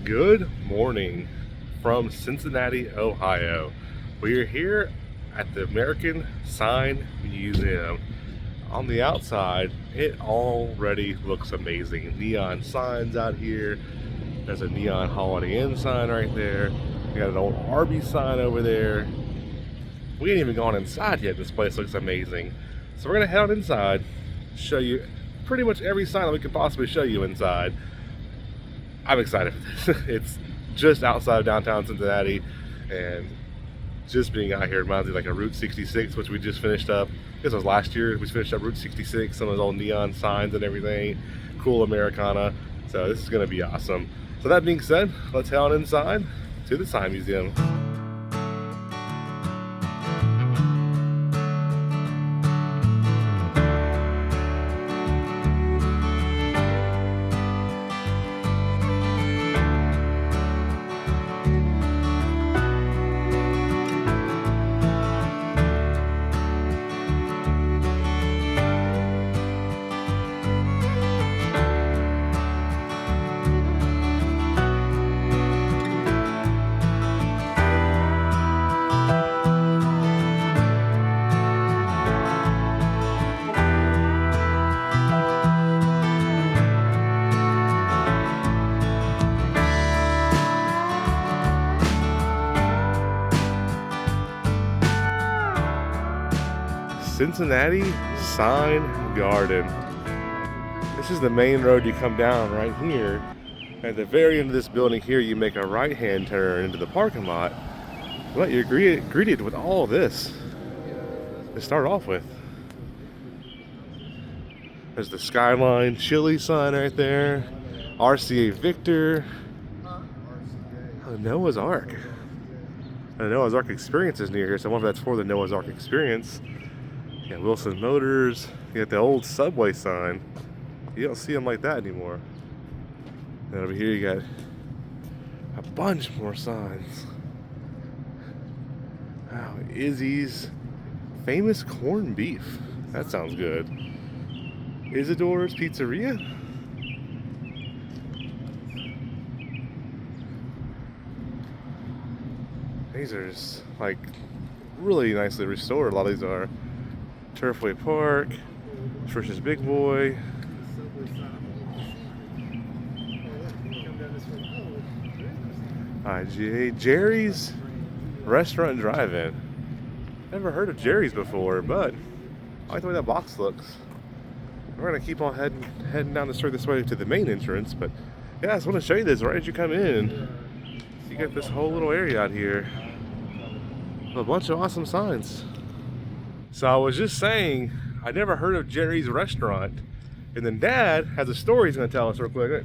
Good morning from Cincinnati, Ohio. We are here at the American Sign Museum. On the outside, it already looks amazing. Neon signs out here. There's a neon Holiday Inn sign right there. We got an old Arby's sign over there. We ain't even gone inside yet. This place looks amazing. So we're gonna head on inside, show you pretty much every sign that we could possibly show you inside. I'm excited for this. It's just outside of downtown Cincinnati, and just being out here reminds me like a Route 66, which we just finished up. This was last year. We finished up Route 66, some of those old neon signs and everything. Cool Americana. So this is gonna be awesome. So that being said, let's head on inside to the Sign Museum. Cincinnati Sign Garden. This is the main road you come down right here. At the very end of this building here, you make a right-hand turn into the parking lot. But you're greeted with all of this to start off with. There's the Skyline Chili sign right there. RCA Victor. Noah's Ark. The Noah's Ark Experience is near here, so I wonder if that's for the Noah's Ark Experience. You got Wilson Motors. You got the old Subway sign. You don't see them like that anymore. And over here you got a bunch more signs. Wow, Izzy's Famous Corned Beef. That sounds good. Isidore's Pizzeria. These are just like really nicely restored. A lot of these are. Turfway Park, Frisch's Big Boy. Jerry's Restaurant and Drive-In. Never heard of Jerry's before, but I like the way that box looks. We're gonna keep on heading down the street this way to the main entrance, but yeah, I just want to show you this right as you come in. You got this whole little area out here with a bunch of awesome signs. So I was just saying, I never heard of Jerry's Restaurant. And then Dad has a story he's going to tell us real quick.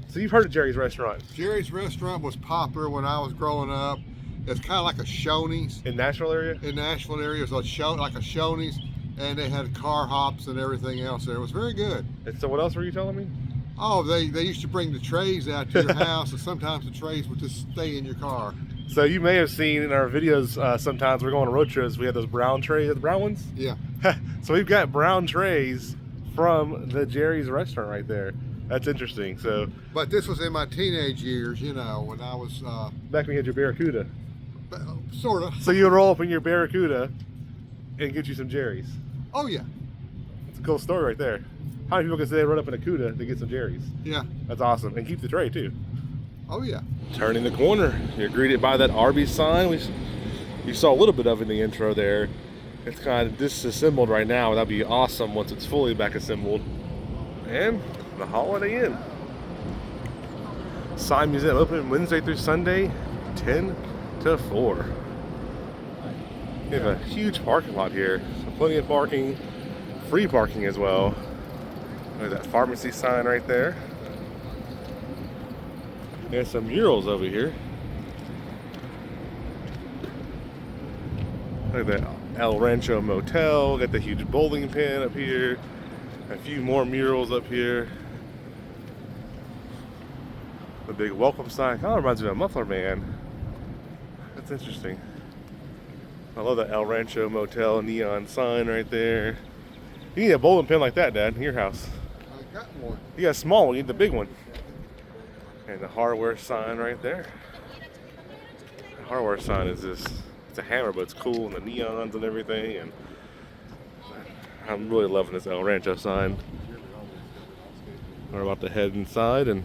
So you've heard of Jerry's Restaurant? Jerry's Restaurant was popular when I was growing up. It's kind of like a Shoney's. In Nashville area? In Nashville area, it was like a Shoney's. And they had car hops and everything else there. It was very good. And so what else were you telling me? Oh, they used to bring the trays out to your house, and sometimes the trays would just stay in your car. So you may have seen in our videos, sometimes we're going on road trips, we have those brown trays, the brown ones? Yeah. So we've got brown trays from the Jerry's Restaurant right there. That's interesting. So, but this was in my teenage years, you know, when I was... back when you had your Barracuda. Sort of. So you would roll up in your Barracuda and get you some Jerry's. Oh, yeah. It's a cool story right there. How many people can say they run up in a Cuda to get some Jerry's? Yeah. That's awesome. And keep the tray too. Oh, yeah. Turning the corner, you're greeted by that Arby's sign. You saw a little bit of it in the intro there. It's kind of disassembled right now. That'd be awesome once it's fully back assembled. And the Holiday Inn. Sign Museum open Wednesday through Sunday, 10 to 4. We have a huge parking lot here. So plenty of parking, free parking as well. There's that pharmacy sign right there. There's some murals over here. Look at that El Rancho Motel. Got the huge bowling pin up here. A few more murals up here. The big welcome sign. Kind of reminds me of a Muffler Man. That's interesting. I love that El Rancho Motel neon sign right there. You need a bowling pin like that, Dad, in your house. I got one. You got a small one. You need the big one. And the hardware sign right there. The hardware sign is this, it's a hammer, but it's cool, and the neons and everything. And I'm really loving this El Rancho sign. We're about to head inside and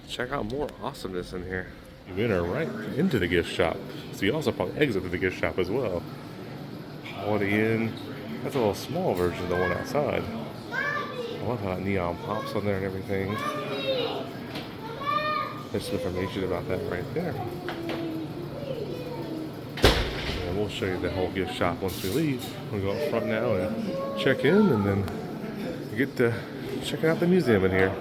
check out more awesomeness in here. You enter right into the gift shop. So you also probably exit to the gift shop as well. Quality Inn. That's a little small version of the one outside. I love how that neon pops on there and everything. There's some information about that right there. And we'll show you the whole gift shop once we leave. We'll go up front now and check in, and then get to checking out the museum in here.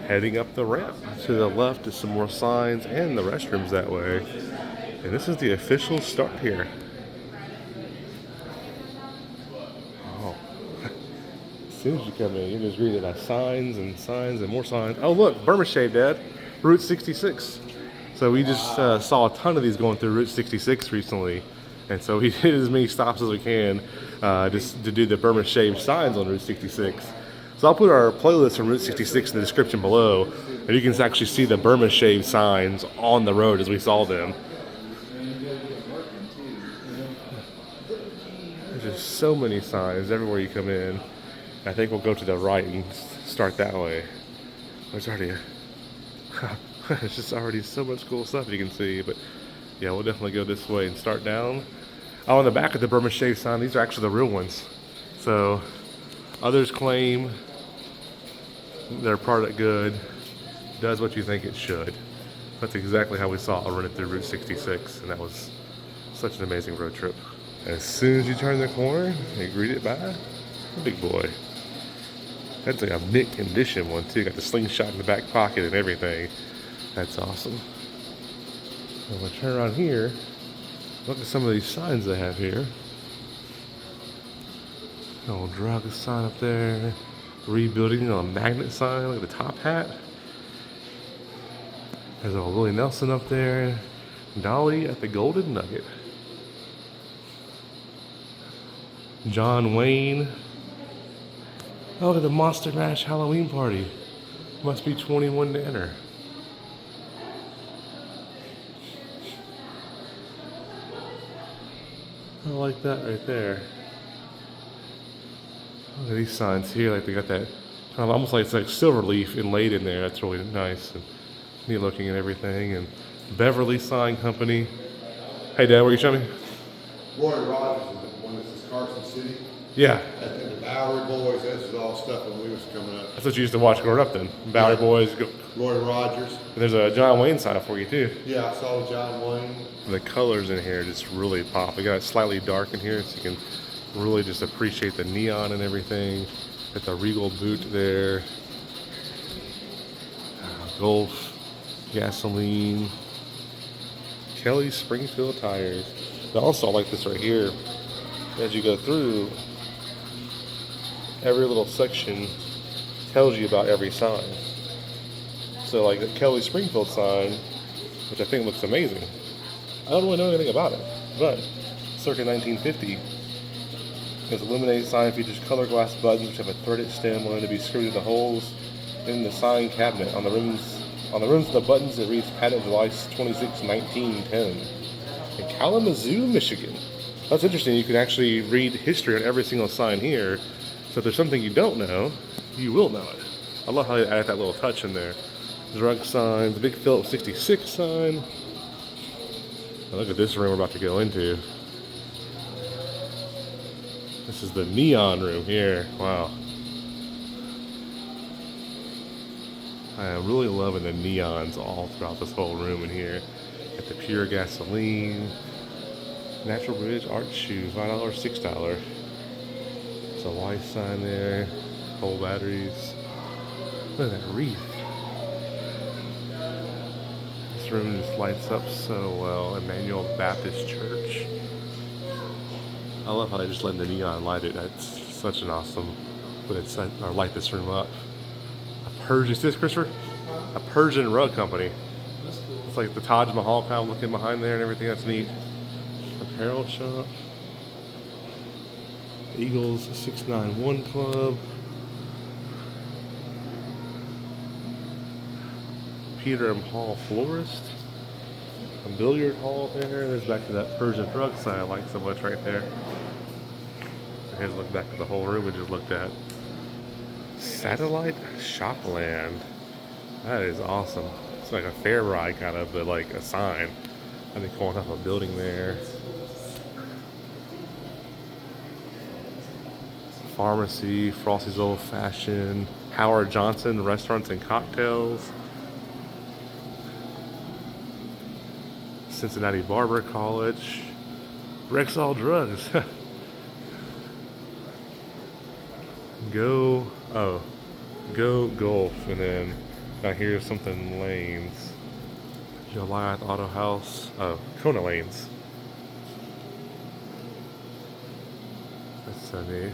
Heading up the ramp. To the left is some more signs and the restrooms that way. And this is the official start here. Oh. As soon as you come in, you're just greeted by signs and more signs. Oh look, Burma Shave, Dad. Route 66. So we just saw a ton of these going through Route 66 recently. And so we did as many stops as we can just to do the Burma Shave signs on Route 66. So I'll put our playlist from Route 66 in the description below, and you can actually see the Burma Shave signs on the road as we saw them. There's just so many signs everywhere you come in. I think we'll go to the right and start that way. There's already there's just already so much cool stuff you can see, but yeah, we'll definitely go this way and start down. Oh, on the back of the Burma Shave sign, these are actually the real ones. So others claim their product good does what you think it should. That's exactly how we saw it running through Route 66, and that was such an amazing road trip. As soon as you turn the corner, you greet it by a big boy. That's like a mint condition one too. Got the slingshot in the back pocket and everything. That's awesome. I'm gonna turn around here. Look at some of these signs they have here. Old drug sign up there. Rebuilding a magnet sign. Look at the top hat. There's old Willie Nelson up there. Dolly at the Golden Nugget. John Wayne. Oh, look at the Monster Mash Halloween party. Must be 21 to enter. I like that right there. Look at these signs here, like they got that kind of almost like it's like silver leaf inlaid in there. That's really nice and neat looking and everything. And Beverly Sign Company. Hey Dad, what are you showing me? Roy Rogers is the one that says Carson City. Yeah. And the Bowery Boys, that's all stuff when we was coming up. That's what you used to watch growing up then. Bowery Boys. Roy Rogers. And there's a John Wayne sign up for you too. Yeah, I saw John Wayne. The colors in here just really pop. We got it slightly dark in here so you can really just appreciate the neon and everything. Got the Regal boot there. Golf, gasoline, Kelly Springfield tires. I also like this right here. As you go through, every little section tells you about every sign. So like the Kelly Springfield sign, which I think looks amazing. I don't really know anything about it, but circa 1950, this illuminated sign features color glass buttons which have a threaded stem willing to be screwed into holes in the sign cabinet. On the rims of the buttons it reads patent device 26 1910 in Kalamazoo, Michigan. That's interesting. You can actually read history on every single sign here. So if there's something you don't know, you will know it. I love how they added that little touch in there. Drug sign, the big Phillips 66 sign. Now look at this room we're about to go into. This is the neon room here. Wow. I am really loving the neons all throughout this whole room in here. Got the pure gasoline, Natural Bridge art shoe, $5, $6. There's a light sign there, whole batteries. Look at that wreath. This room just lights up so well. Emmanuel Baptist Church. I love how they just let the neon light it. That's such an awesome way to light this room up. A Persian, see this, Christopher? A Persian rug company. It's like the Taj Mahal kind of looking behind there and everything. That's neat. Apparel shop. Eagles 691 Club. Peter M. Hall Florist. A billiard hall there. There's back to that Persian rug side I like so much right there. Here's a look back at the whole room we just looked at. Satellite Shopland. That is awesome. It's like a fair ride kind of, but like a sign. I think calling up a building there. Pharmacy, Frosty's Old Fashioned, Howard Johnson Restaurants and Cocktails. Cincinnati Barber College, Rexall Drugs. Go Golf, and then now here's something Lanes. Goliath Auto House, Kona Lanes. That's so neat.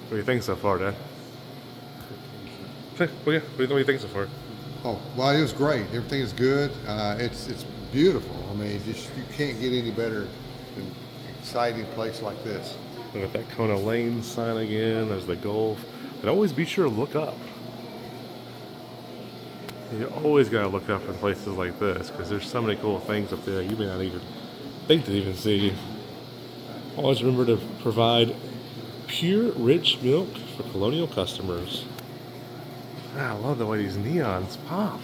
What do you think so far, Dad? What do you think so far? Oh, well, it was great. Everything is good. It's beautiful. I mean, just you can't get any better than an exciting place like this. Look at that Kona Lane sign again. There's the Golf. But always be sure to look up. You always gotta look up in places like this because there's so many cool things up there you may not even think to even see. Always remember to provide pure, rich milk for Colonial customers. I love the way these neons pop.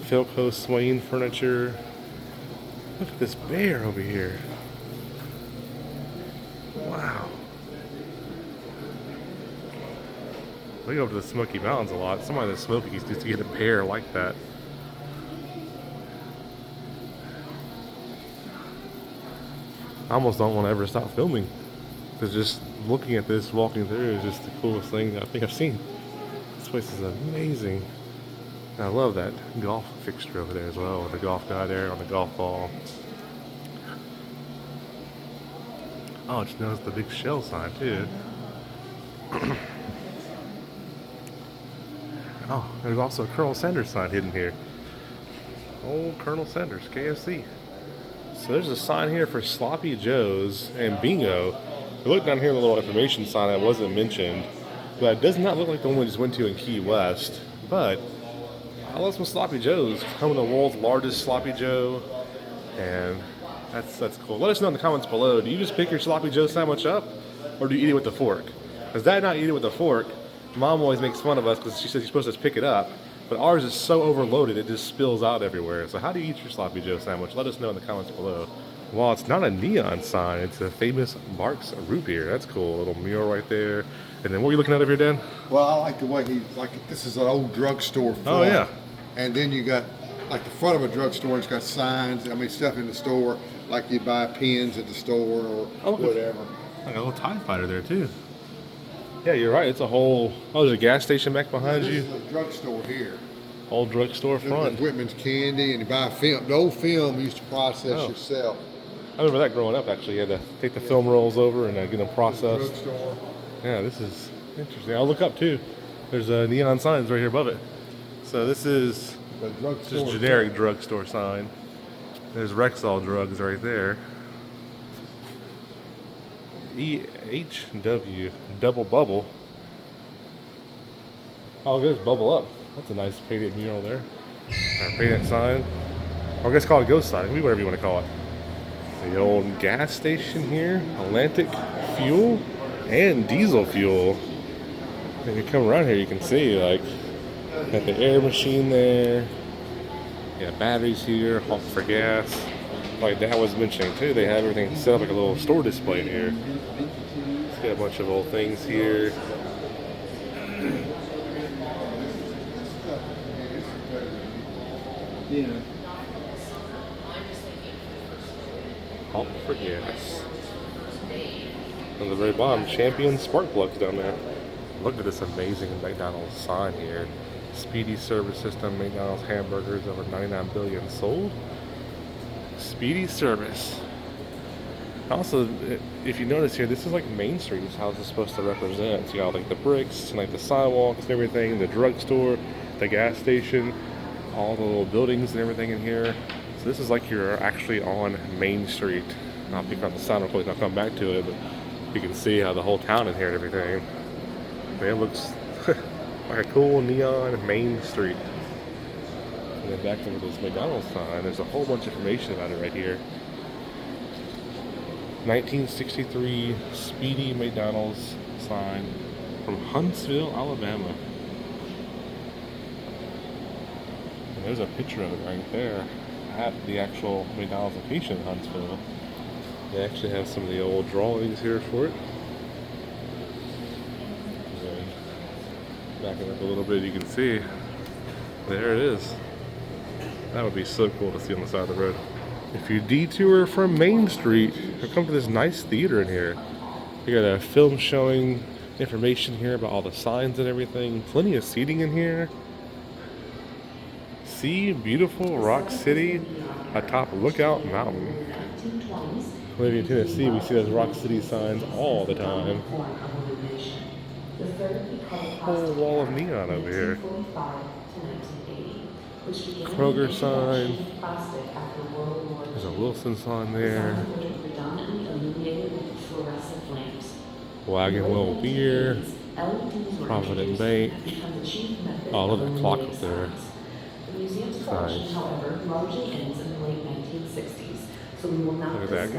Philco Swain Furniture. Look at this bear over here. Wow. We go up to the Smoky Mountains a lot. Somebody in the Smokies used to get a bear like that. I almost don't want to ever stop filming. Because just looking at this, walking through is just the coolest thing I think I've seen. This place is amazing. And I love that golf fixture over there as well, with the golf guy there on the golf ball. Oh, just noticed the big shell sign too. Oh, there's also a Colonel Sanders sign hidden here. Old Colonel Sanders, KFC. So there's a sign here for Sloppy Joe's and Bingo. I looked down here in the little information sign that wasn't mentioned, but it does not look like the one we just went to in Key West. But I love some Sloppy Joe's. Home of the world's largest Sloppy Joe, and that's cool. Let us know in the comments below. Do you just pick your Sloppy Joe sandwich up, or do you eat it with a fork? Because Dad and I eat it with a fork. Mom always makes fun of us because she says you're supposed to just pick it up, but ours is so overloaded it just spills out everywhere. So how do you eat your Sloppy Joe sandwich? Let us know in the comments below. Well, it's not a neon sign. It's a famous Barks root beer. That's cool. A little mural right there. And then what are you looking at over here, Dan? Well, I like the way this is an old drugstore front. Oh, yeah. And then you got, like the front of a drugstore, it's got signs, I mean, stuff in the store, like you buy pens at the store or whatever. Like a little TIE fighter there, too. Yeah, you're right. It's a whole, there's a gas station back behind you. This is a drugstore here. Old drugstore front. Whitman's Candy, and you buy film. The old film you used to process yourself. I remember that growing up, actually. You had to take the film rolls over and get them processed. Drugstore. Yeah, this is interesting. I'll look up, too. There's neon signs right here above it. So this is just generic drugstore sign. There's Rexall Drugs right there. EHW Double Bubble. Oh, there's Bubble Up. That's a nice painted mural there. Or painted sign. Or I guess call it ghost sign. Whatever you want to call it. The old gas station here. Atlantic Fuel and diesel fuel. If you come around here, you can see like got the air machine there. Yeah, batteries here. Hawk for gas. Like Dad was mentioning too, they have everything set up like a little store display in here. It's got a bunch of old things here. Yeah. Hawk for gas. On the very bottom, Champion spark plugs down there. Look at this amazing McDonald's sign here. Speedy service system, McDonald's hamburgers, over 99 billion sold. Speedy service. Also, if you notice here, this is like Main Street is how it's supposed to represent. So you got like the bricks and like the sidewalks and everything, the drugstore, the gas station, all the little buildings and everything in here. So this is like you're actually on Main Street. I'll pick on the sound recording, I'll come back to it, but you can see how the whole town is here and everything. Man, it looks Like a cool neon Main Street. And then back over this McDonald's sign, there's a whole bunch of information about it right here. 1963 Speedy McDonald's sign from Huntsville, Alabama. And there's a picture of it right there at the actual McDonald's location in Huntsville. They actually have some of the old drawings here for it. And backing up a little bit, you can see there it is. That would be so cool to see on the side of the road. If you detour from Main Street, you'll come to this nice theater in here. You got a film showing information here about all the signs and everything. Plenty of seating in here. See beautiful Rock City atop Lookout Mountain. Living in Tennessee, we see those Rock City signs all the time. Whole wall of neon over here. Kroger sign. There's a Wilson sign there. Wagon Wheel Beer. Provident Bank. Oh, I love the clock up there. Nice. Look at that.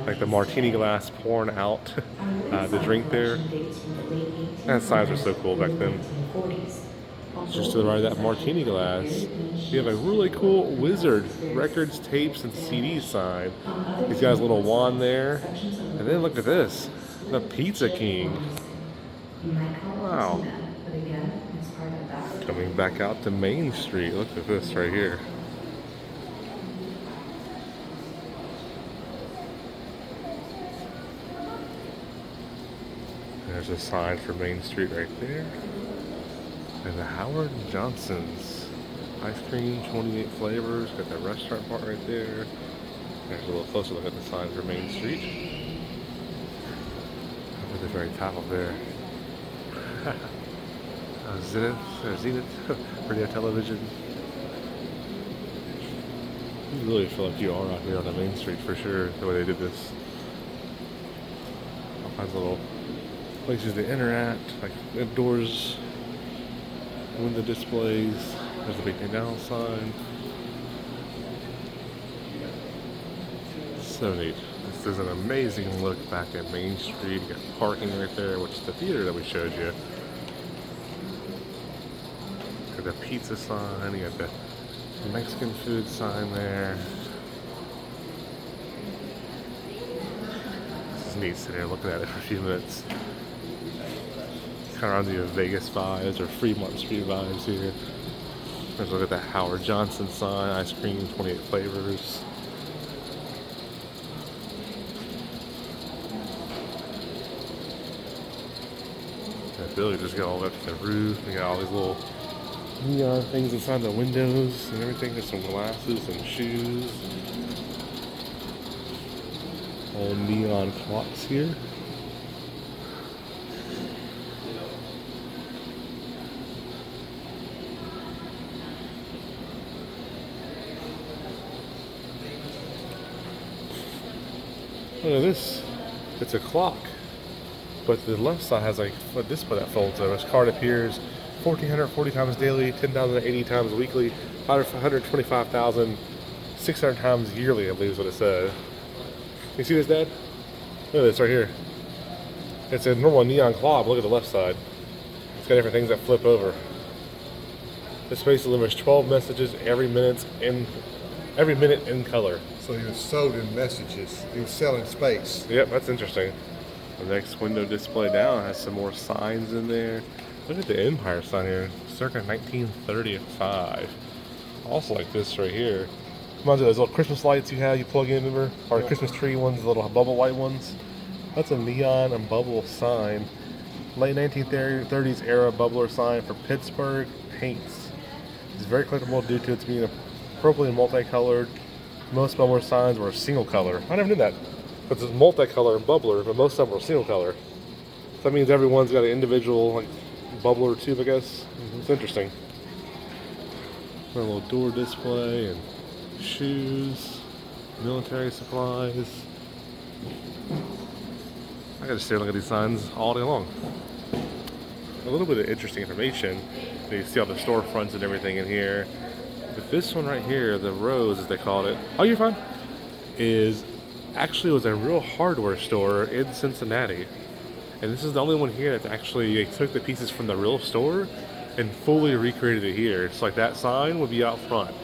Like the martini glass pouring out the drink there. And signs were so cool back then. Just to the right of that martini glass, you have a really cool Wizard records, tapes, and CDs sign. He's got his little wand there. And then look at this, the Pizza King. Wow. Coming back out to Main Street. Look at this right here. There's a sign for Main Street right there. And the Howard Johnson's ice cream, 28 flavors. Got that restaurant part right there. There's a little closer look at the sign for Main Street. Up at the very top of there. Zenith radio television. You really feel like you are out here on the Main Street for sure, the way they did this. All kinds of little places to interact, like indoors, window displays. There's a big McDonald's sign. So neat. This is an amazing look back at Main Street. You got parking right there, which is the theater that we showed you. Got the pizza sign, you got the Mexican food sign there. This is neat sitting there looking at it for a few minutes. Kind of reminds me of Vegas vibes or Fremont Street vibes here. Let's look at that Howard Johnson sign, ice cream, 28 flavors. That building just got all up to the roof. We got all these little neon things inside the windows and everything. There's some glasses and shoes. All neon clocks here. Look at this. It's a clock. But the left side has like a display that folds over. Its card appears 1,440 times daily, 10,080 times weekly, 125,600 times yearly, I believe is what it said. You see this, Dad? Look at this right here. It's a normal neon clock, but look at the left side. It's got different things that flip over. This space delivers 12 messages every minute in color. So he was sold in messages. He was selling space. Yep, that's interesting. The next window display down has some more signs in there. Look at the Empire sign here, circa 1935. Also like this right here. Reminds me of those little Christmas lights you have, you plug in, remember? Or Christmas tree ones, the little bubble light ones. That's a neon and bubble sign. Late 1930s era bubbler sign for Pittsburgh Paints. It's very collectible due to its being appropriately multicolored. Most bubbler signs were single color. I never knew that. It's a multicolor bubbler, but most of them were single color. So that means everyone's got an individual like bubbler tube, I guess. It's interesting. A little door display and shoes, military supplies. I gotta stare and look at these signs all day long. a little bit of interesting information. You see all the storefronts and everything in here. But this one right here, the Rose as they called it, oh, you're fine, is actually was a real hardware store in Cincinnati. And this is the only one here that's actually, they took the pieces from the real store and fully recreated it here. So like that sign would be out front.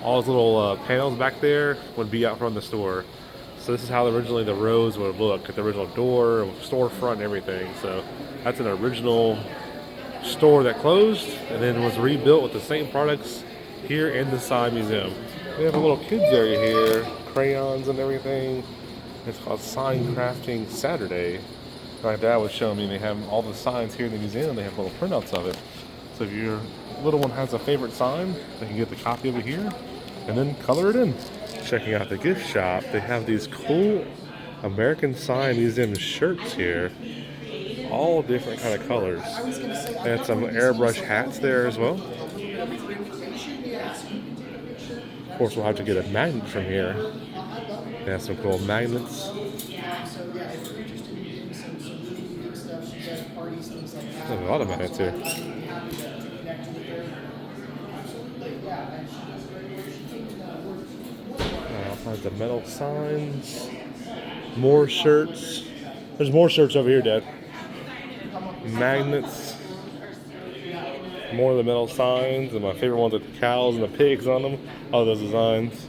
All those little panels back there would be out front of the store. So this is how originally the Rose would look at the original door, storefront, and everything. So that's an original store that closed and then was rebuilt with the same products here in the Sign Museum. We have a little kids area here, crayons and everything. It's called Sign Crafting Saturday. My dad was showing me they have all the signs here in the museum. They have little printouts of it. So if your little one has a favorite sign, they can get the copy over here and then color it in. Checking out the gift shop, they have these cool American Sign Museum shirts here. All different kind of colors. They had some airbrush hats there as well. Of course, we'll have to get a magnet from here. They have some cool magnets. There's a lot of magnets here. All kinds of metal signs. More shirts. There's more shirts over here, Dad. Magnets. More of the metal signs. And my favorite ones with the cows and the pigs on them. All those designs.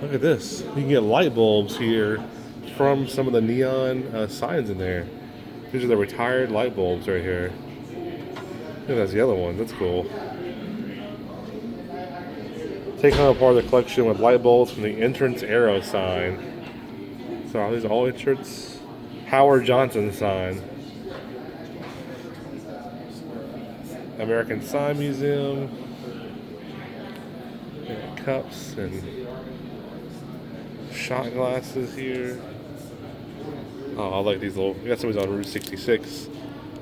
Look at this. You can get light bulbs here from some of the neon signs in there. These are the retired light bulbs right here. Look at those yellow ones. That's cool. Take home part of the collection with light bulbs from the entrance arrow sign. So all these all entrance Howard Johnson sign. American Sign Museum. And cups and shot glasses here. Oh, I like these little, we got some of these on Route 66.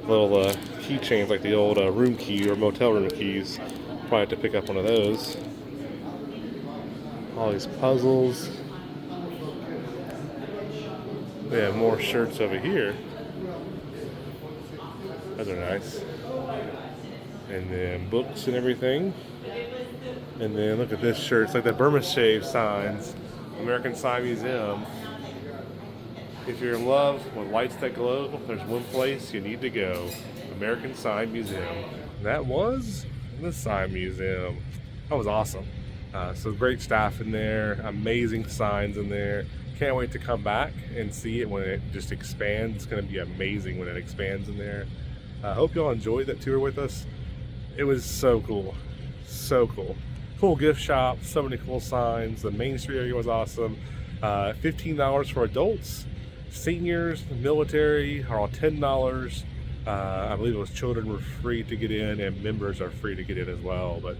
Little keychains like the old room key or motel room keys. Probably have to pick up one of those. All these puzzles. We have more shirts over here. Those are nice. And then books and everything. And then look at this shirt. It's like the Burma Shave signs. American Sign Museum. If you're in love with lights that glow, there's one place you need to go. American Sign Museum. That was the Sign Museum. That was awesome. So great staff in there, amazing signs in there. Can't wait to come back and see it when it just expands. It's going to be amazing when it expands in there. I hope y'all enjoyed that tour with us. It was so cool. So cool. Cool gift shop, so many cool signs. The Main Street area was awesome. $15 for adults. Seniors, military are all $10. I believe it was children were free to get in and members are free to get in as well. But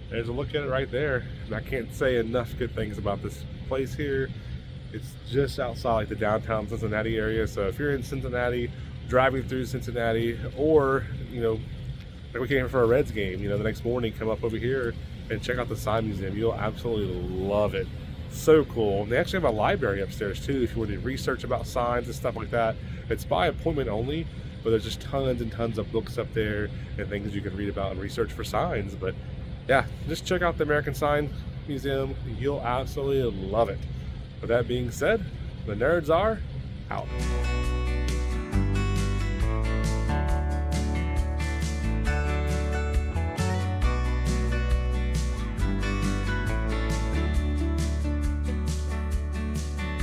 there's a look at it right there. I can't say enough good things about this place here. It's just outside like the downtown Cincinnati area. So if you're in Cincinnati, driving through Cincinnati, or like we came here for a Reds game, the next morning, come up over here and check out the Sign Museum. You'll absolutely love it. So cool. And they actually have a library upstairs too if you want to research about signs and stuff like that. It's by appointment only, but there's just tons and tons of books up there and things you can read about and research for signs. But yeah, just check out the American Sign Museum. You'll absolutely love it. With that being said, the nerds are out.